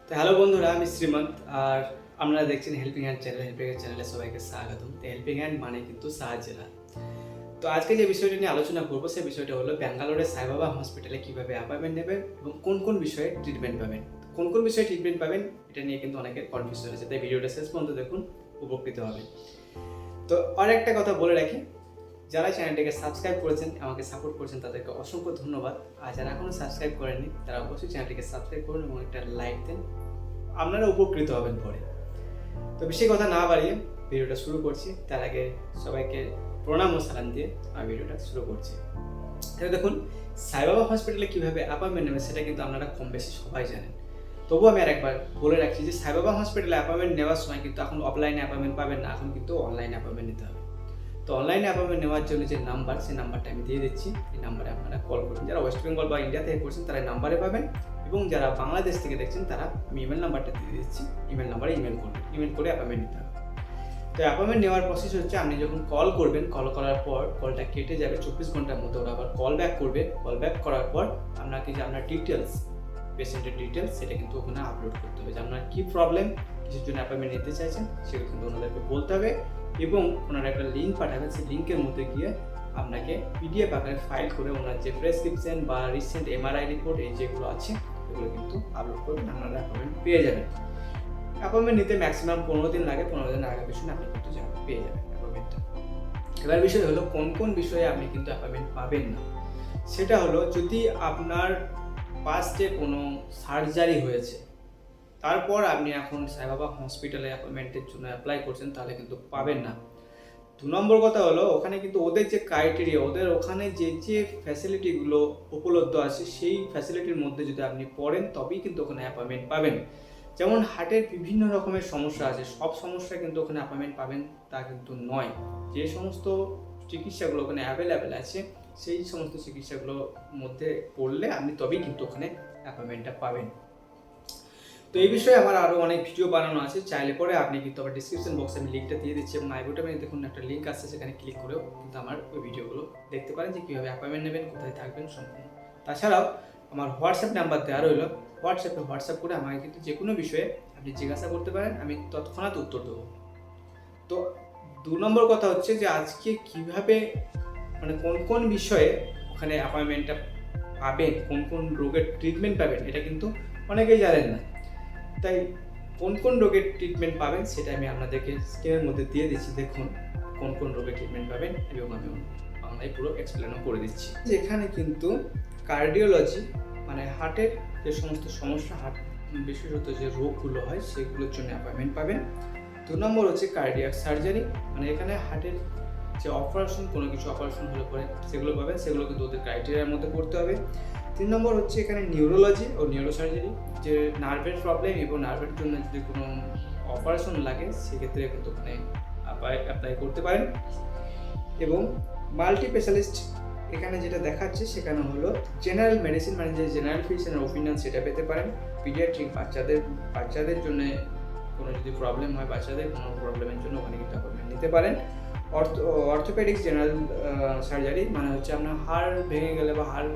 তো হ্যালো বন্ধুরা, আমি শ্রীমন্ত। আর আপনারা দেখছেন helping hand channel. Helping hand চ্যানেলে সবাইকে স্বাগতম। তো হেল্পিং হ্যান্ড মানে কিন্তু সাহায্যের হাত। তো আজকে যে বিষয়টি নিয়ে আলোচনা করবো সেই বিষয়টা হলো ব্যাঙ্গালোরের সাইবাবা হসপিটালে কীভাবে অ্যাপয়েন্টমেন্ট নেবেন এবং কোন কোন বিষয়ে ট্রিটমেন্ট পাবেন। কোন কোন বিষয়ে ট্রিটমেন্ট পাবেন এটা নিয়ে কিন্তু অনেকের কনফিউশন আছে, তাই ভিডিওটা শেষ পর্যন্ত দেখুন, উপকৃত হবে। তো আর একটা কথা বলে রাখি, যারা চ্যানেলটিকে সাবস্ক্রাইব করেছেন, আমাকে সাপোর্ট করেছেন, তাদেরকে অসংখ্য ধন্যবাদ। আর যারা এখনও সাবস্ক্রাইব করেননি তারা অবশ্যই চ্যানেলটিকে সাবস্ক্রাইব করুন এবং একটা লাইক দেন, আপনারা উপকৃত হবেন পরে। তো বেশি কথা না বাড়িয়ে ভিডিওটা শুরু করছি। তার আগে সবাইকে প্রণাম ও সালাম দিয়ে আমি ভিডিওটা শুরু করছি। তাহলে দেখুন, সাইবাবা হসপিটালে কীভাবে অ্যাপয়েন্টমেন্ট নেবেন সেটা কিন্তু আপনারা কম বেশি সবাই জানেন। তবুও আমি আরেকবার বলে রাখছি যে সাইবাবা হসপিটালে অ্যাপয়েন্টমেন্ট নেওয়ার সময় কিন্তু এখন অফলাইনে অ্যাপয়েন্টমেন্ট পাবেন না, এখন কিন্তু অনলাইনে অ্যাপয়েন্টমেন্ট নিতে হবে। তো অনলাইনে অ্যাপয়েন্টমেন্ট নেওয়ার জন্য যে নাম্বার, সেই নাম্বারটা আমি দিয়ে দিচ্ছি। এই নাম্বারে আপনারা কল করুন। যারা ওয়েস্ট বেঙ্গল বা ইন্ডিয়া থেকে করছেন তারা এই নাম্বারে পাবেন, এবং যারা বাংলাদেশ থেকে দেখছেন তারা আমি ইমেল নাম্বারটা দিয়ে দিচ্ছি। ইমেল নাম্বারে ইমেল করুন, ইমেল করে অ্যাপয়েন্টমেন্ট নিতে হবে। তো অ্যাপয়েন্টমেন্ট নেওয়ার প্রসেস হচ্ছে, আপনি যখন কল করবেন, কল করার পর কলটা কেটে যাবে 24 ঘন্টার মধ্যে, ওরা আবার কল ব্যাক করবে। কল ব্যাক করার পর আপনাকে যে আপনার ডিটেলস, পেশেন্টের ডিটেলস, সেটা কিন্তু ওখানে আপলোড করতে হবে। যে আপনার কী প্রবলেম, কিছুর জন্য অ্যাপয়েন্টমেন্ট নিতে চাইছেন, সেগুলো কিন্তু ওনাদেরকে বলতে হবে। এবং ওনারা একটা লিঙ্ক পাঠাবেন, সেই লিঙ্কের মধ্যে গিয়ে আপনাকে পিডিএফ আকারে ফাইল করে ওনার যে প্রেসক্রিপশন বা রিসেন্ট এমআরআই রিপোর্ট, এই যেগুলো আছে এগুলো কিন্তু আপলোড করবেন, আপনারা অ্যাপয়েন্টমেন্ট পেয়ে যাবেন। অ্যাপয়েন্টমেন্ট নিতে ম্যাক্সিমাম 15 দিন লাগে। 15 দিনের আগে পিছনে আপনি কিন্তু পেয়ে যাবেন অ্যাপয়েন্টমেন্টটা। এবার বিষয় হলো কোন কোন বিষয়ে আপনি কিন্তু অ্যাপয়েন্টমেন্ট পাবেন না। সেটা হলো, যদি আপনার পাস্টে কোনো সার্জারি হয়েছে, তারপর আপনি এখন সাইবাবা হসপিটালে অ্যাপয়েন্টমেন্টের জন্য অ্যাপ্লাই করছেন, তাহলে কিন্তু পাবেন না। 2 নম্বর কথা হলো, ওখানে কিন্তু ওদের যে ক্রাইটেরিয়া, ওদের ওখানে যে যে ফ্যাসিলিটিগুলো উপলব্ধ আছে, সেই ফ্যাসিলিটির মধ্যে যদি আপনি পড়েন তবেই কিন্তু ওখানে অ্যাপয়েন্টমেন্ট পাবেন। যেমন হার্টের বিভিন্ন রকমের সমস্যা আছে, সব সমস্যা কিন্তু ওখানে অ্যাপয়েন্টমেন্ট পাবেন তা কিন্তু নয়। যে সমস্ত চিকিৎসাগুলো ওখানে অ্যাভেলেবেল আছে, সেই সমস্ত চিকিৎসাগুলোর মধ্যে পড়লে আপনি তবেই কিন্তু ওখানে অ্যাপয়েন্টমেন্টটা পাবেন। তো এই বিষয়ে আমার আরও অনেক ভিডিও বানানো আছে, চাইলে পরে আপনি কিন্তু আমার ডিসক্রিপশন বক্সে আমি লিঙ্কটা দিয়ে দিচ্ছি, এবং আই বাটনে দেখুন একটা লিঙ্ক আসছে, সেখানে ক্লিক করেও কিন্তু আমার ওই ভিডিওগুলো দেখতে পারেন যে কীভাবে অ্যাপয়েন্টমেন্ট নেবেন, কোথায় থাকবেন সম্পূর্ণ। তাছাড়াও আমার হোয়াটসঅ্যাপ নাম্বার দেওয়া রইল, হোয়াটসঅ্যাপ করে আমাকে কিন্তু যে কোনো বিষয়ে আপনি জিজ্ঞাসা করতে পারেন, আমি তৎক্ষণাৎ উত্তর দেবো। তো 2 নম্বর কথা হচ্ছে যে আজকে কীভাবে, মানে কোন কোন বিষয়ে ওখানে অ্যাপয়েন্টমেন্টটা পাবেন, কোন কোন রোগের ট্রিটমেন্ট পাবেন, এটা কিন্তু অনেকেই জানেন না। তাই কোন কোন রোগের ট্রিটমেন্ট পাবেন সেটা আমি আপনাদেরকে স্ক্রিনের মধ্যে দিয়ে দিচ্ছি। দেখুন কোন কোন রোগের ট্রিটমেন্ট পাবেন, এবং আমি বাংলায় পুরো এক্সপ্লেনও করে দিচ্ছি। এখানে কিন্তু কার্ডিওলজি, মানে হার্টের যে সমস্ত সমস্যা, হার্ট বিশেষত যে রোগগুলো হয় সেগুলোর জন্য অ্যাপয়েন্টমেন্ট পাবেন। 2 নম্বর হচ্ছে কার্ডিয়াক সার্জারি, মানে এখানে হার্টের যে অপারেশন, কোনো কিছু অপারেশন হলে পরে সেগুলো পাবেন, সেগুলো কিন্তু ওদের ক্রাইটেরিয়ার মধ্যে করতে হবে। 3 নম্বর হচ্ছে এখানে নিউরোলজি ও নিউরোসার্জারি, যে নার্ভের প্রবলেম এবং নার্ভের জন্য যদি কোনো অপারেশন লাগে সেক্ষেত্রে কিন্তু ওখানে অ্যাপ্লাই করতে পারেন। এবং মাল্টি স্পেশালিস্ট, এখানে যেটা দেখাচ্ছে সেখানে হলো জেনারেল মেডিসিন, মানে যে জেনারেল ফিজিশিয়ানের ওপিনিয়ন সেটা পেতে পারেন। পিডিয়াট্রিক, বাচ্চাদের জন্য কোনো যদি প্রবলেম হয়, বাচ্চাদের কোনো প্রবলেমের জন্য ওখানে কিন্তু অ্যাপয়েন্টমেন্ট নিতে পারেন। অর্থোপেডিক্স জেনারেল সার্জারি, মানে হচ্ছে আপনার হাড় ভেঙে গেলে বা হাড়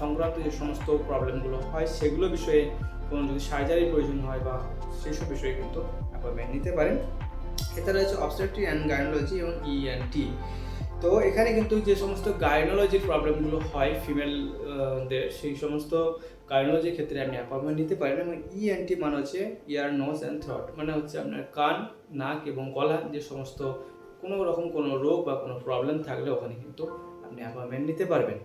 সংক্রান্ত যে সমস্ত প্রবলেমগুলো হয় সেগুলো বিষয়ে কোনো যদি সার্জারির প্রয়োজন হয় বা সেসব বিষয়ে কিন্তু অ্যাপয়েন্টমেন্ট নিতে পারেন। এছাড়া রয়েছে অবস্টেট্রিক অ্যান্ড গাইনোলজি এবং ইএনটি। তো এখানে কিন্তু যে সমস্ত গাইনোলজির প্রবলেমগুলো হয় ফিমেলদের, সেই সমস্ত গাইনোলজির ক্ষেত্রে আপনি অ্যাপয়েন্টমেন্ট নিতে পারেন। এবং ইএনটি মানে হচ্ছে ইয়ার, নোজ অ্যান্ড থ্রোট, মানে হচ্ছে আপনার কান, নাক এবং গলা, যে সমস্ত কোনো রকম কোনো রোগ বা কোনো প্রবলেম থাকলে ওখানে কিন্তু আপনি অ্যাপয়েন্টমেন্ট নিতে পারবেন।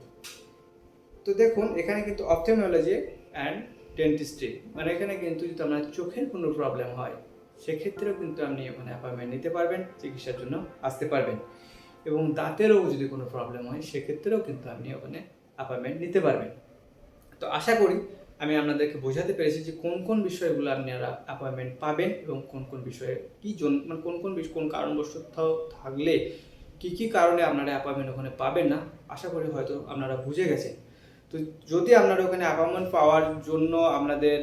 তো দেখুন এখানে কিন্তু অপথেলমোলজি অ্যান্ড ডেন্টিস্ট্রি, মানে এখানে কিন্তু যদি আপনার চোখের কোনো প্রবলেম হয় সেক্ষেত্রেও কিন্তু আপনি ওখানে অ্যাপয়েন্টমেন্ট নিতে পারবেন, চিকিৎসার জন্য আসতে পারবেন। এবং দাঁতেরও যদি কোনো প্রবলেম হয় সেক্ষেত্রেও কিন্তু আপনি ওখানে অ্যাপয়েন্টমেন্ট নিতে পারবেন। তো আশা করি আমি আপনাদেরকে বোঝাতে পেরেছি যে কোন কোন বিষয়গুলো আপনারা অ্যাপয়েন্টমেন্ট পাবেন, এবং কোন কোন বিষয়ে কী জন্য, মানে কোন কারণবশত থাকলে কী কারণে আপনারা অ্যাপয়েন্টমেন্ট ওখানে পাবেন না। আশা করি হয়তো আপনারা বুঝে গেছেন। তো যদি আপনারা ওখানে অ্যাপয়েন্টমেন্ট পাওয়ার জন্য আপনাদের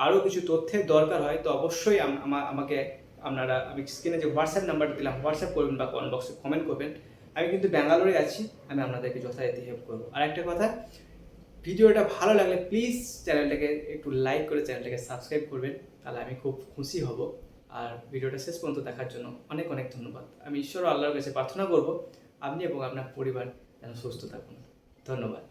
আরও কিছু তথ্যের দরকার হয়, তো অবশ্যই আমি স্ক্রিনে যে হোয়াটসঅ্যাপ নাম্বারটা দিলাম, হোয়াটসঅ্যাপ করবেন বা কমেন্ট বক্সে কমেন্ট করবেন। আমি কিন্তু ব্যাঙ্গালোরে আছি, আমি আপনাদেরকে যথারীতি হেল্প করবো। আর একটা কথা, ভিডিওটা ভালো লাগলে প্লিজ চ্যানেলটাকে একটু লাইক করে চ্যানেলটাকে সাবস্ক্রাইব করবেন, তাহলে আমি খুব খুশি হব। আর ভিডিওটা শেষ পর্যন্ত দেখার জন্য অনেক অনেক ধন্যবাদ। আমি ঈশ্বর আল্লাহর কাছে প্রার্থনা করব আপনি এবং আপনার পরিবার যেন সুস্থ থাকুন। ধন্যবাদ।